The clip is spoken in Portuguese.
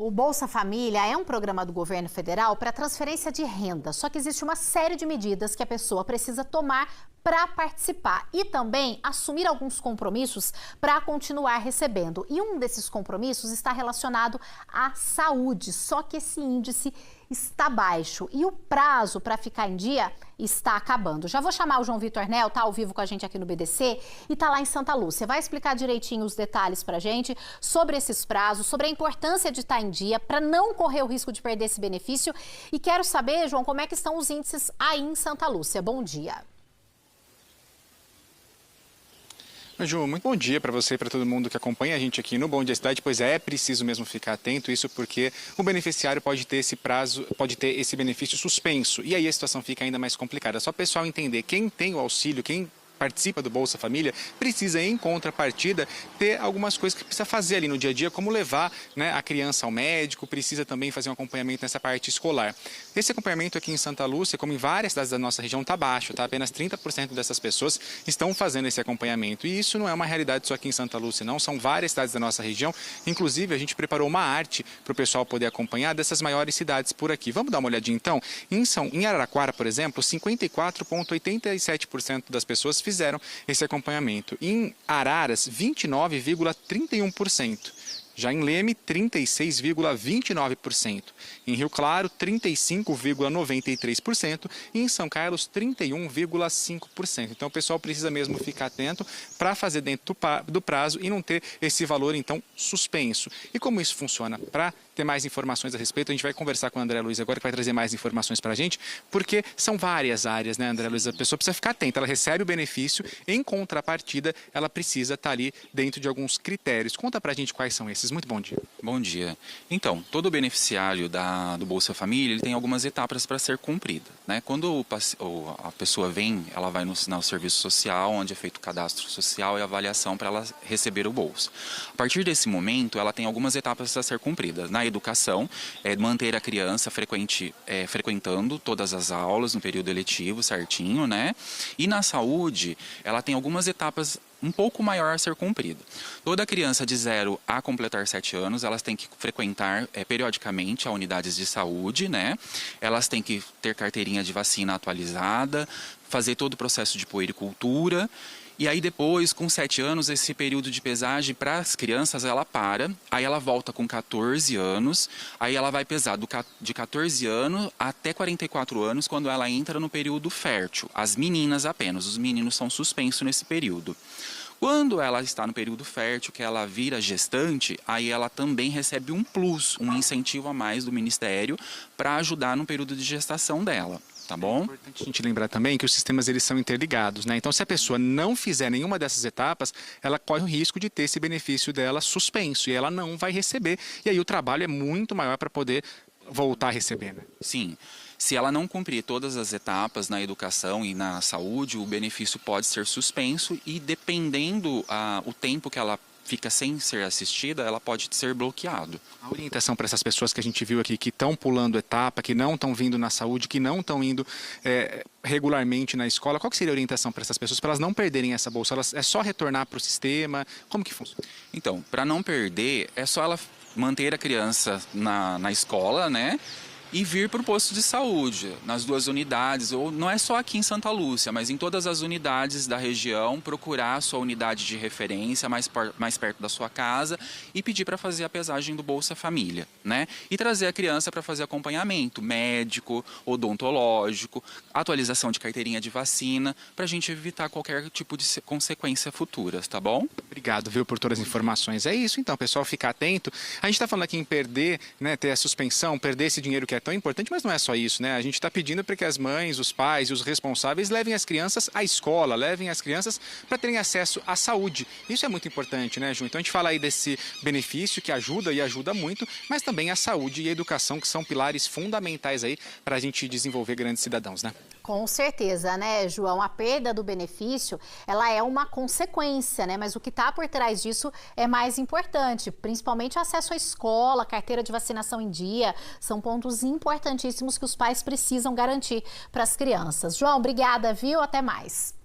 O Bolsa Família é um programa do governo federal para transferência de renda, só que existe uma série de medidas que a pessoa precisa tomar para participar e também assumir alguns compromissos para continuar recebendo. E um desses compromissos está relacionado à saúde, só que esse índice está baixo e o prazo para ficar em dia está acabando. Já vou chamar o João Vitor Nel, está ao vivo com a gente aqui no BDC e está lá em Santa Lúcia. Vai explicar direitinho os detalhes para a gente sobre esses prazos, sobre a importância de estar em dia para não correr o risco de perder esse benefício. E quero saber, João, como é que estão os índices aí em Santa Lúcia. Bom dia. Ju, muito bom dia para você e para todo mundo que acompanha a gente aqui no Bom Dia Cidade, pois é preciso mesmo ficar atento, isso porque o beneficiário pode ter esse prazo, pode ter esse benefício suspenso, e aí a situação fica ainda mais complicada. Só o pessoal entender, quem tem o auxílio, quem participa do Bolsa Família, precisa, em contrapartida, ter algumas coisas que precisa fazer ali no dia a dia, como levar, né, a criança ao médico, precisa também fazer um acompanhamento nessa parte escolar. Esse acompanhamento aqui em Santa Lúcia, como em várias cidades da nossa região, está baixo, tá? Apenas 30% dessas pessoas estão fazendo esse acompanhamento. E isso não é uma realidade só aqui em Santa Lúcia, não. São várias cidades da nossa região. Inclusive, a gente preparou uma arte para o pessoal poder acompanhar dessas maiores cidades por aqui. Vamos dar uma olhadinha, então? Em Araraquara, por exemplo, 54,87% das pessoas fizeram esse acompanhamento. Em Araras, 29,31%. Já em Leme, 36,29%. Em Rio Claro, 35,93%. E em São Carlos, 31,5%. Então, o pessoal precisa mesmo ficar atento para fazer dentro do prazo e não ter esse valor, então, suspenso. E como isso funciona? Para ter mais informações a respeito, a gente vai conversar com a André Luiz agora, que vai trazer mais informações para a gente, porque são várias áreas, né, André Luiz? A pessoa precisa ficar atenta, ela recebe o benefício, em contrapartida, ela precisa estar ali dentro de alguns critérios. Conta para a gente quais são esses. Muito bom dia. Bom dia. Então, todo beneficiário do Bolsa Família, ele tem algumas etapas para ser cumprida, né? Quando a pessoa vem, ela vai no serviço social, onde é feito o cadastro social e a avaliação para ela receber o bolsa. A partir desse momento, ela tem algumas etapas a ser cumpridas. Na educação, manter a criança frequentando todas as aulas no período eletivo, certinho, né? E na saúde, ela tem algumas etapas um pouco maior a ser cumprida. Toda criança de 0 a completar 7 anos, elas têm que frequentar periodicamente a unidades de saúde, né? Elas têm que ter carteirinha de vacina atualizada, fazer todo o processo de puericultura. E aí depois, com 7 anos, esse período de pesagem para as crianças, ela para, aí ela volta com 14 anos, aí ela vai pesar de 14 anos até 44 anos, quando ela entra no período fértil. As meninas apenas, os meninos são suspensos nesse período. Quando ela está no período fértil, que ela vira gestante, aí ela também recebe um plus, um incentivo a mais do Ministério para ajudar no período de gestação dela. Tá bom? É importante a gente lembrar também que os sistemas eles são interligados, né? Então, se a pessoa não fizer nenhuma dessas etapas, ela corre o risco de ter esse benefício dela suspenso e ela não vai receber. E aí o trabalho é muito maior para poder voltar a receber, né? Sim. Se ela não cumprir todas as etapas na educação e na saúde, o benefício pode ser suspenso e, dependendo o tempo que ela fica sem ser assistida, ela pode ser bloqueado. A orientação para essas pessoas que a gente viu aqui, que estão pulando etapa, que não estão vindo na saúde, que não estão indo regularmente na escola, qual que seria a orientação para essas pessoas, para elas não perderem essa bolsa? É só retornar para o sistema? Como que funciona? Então, para não perder, é só ela manter a criança na escola, né? E vir para o posto de saúde, nas 2 unidades, ou não é só aqui em Santa Lúcia, mas em todas as unidades da região, procurar a sua unidade de referência mais perto da sua casa e pedir para fazer a pesagem do Bolsa Família, né? E trazer a criança para fazer acompanhamento médico, odontológico, atualização de carteirinha de vacina, para a gente evitar qualquer tipo de consequência futuras, tá bom? Obrigado, viu, por todas as informações. É isso, então, pessoal, ficar atento. A gente está falando aqui em perder, né, ter a suspensão, perder esse dinheiro que é tão importante, mas não é só isso, né? A gente está pedindo para que as mães, os pais e os responsáveis levem as crianças à escola, levem as crianças para terem acesso à saúde. Isso é muito importante, né, Ju? Então a gente fala aí desse benefício que ajuda e ajuda muito, mas também a saúde e a educação, que são pilares fundamentais aí para a gente desenvolver grandes cidadãos, né? Com certeza, né, João? A perda do benefício, ela é uma consequência, né? Mas o que está por trás disso é mais importante, principalmente o acesso à escola, carteira de vacinação em dia, são pontos importantíssimos que os pais precisam garantir para as crianças. João, obrigada, viu? Até mais.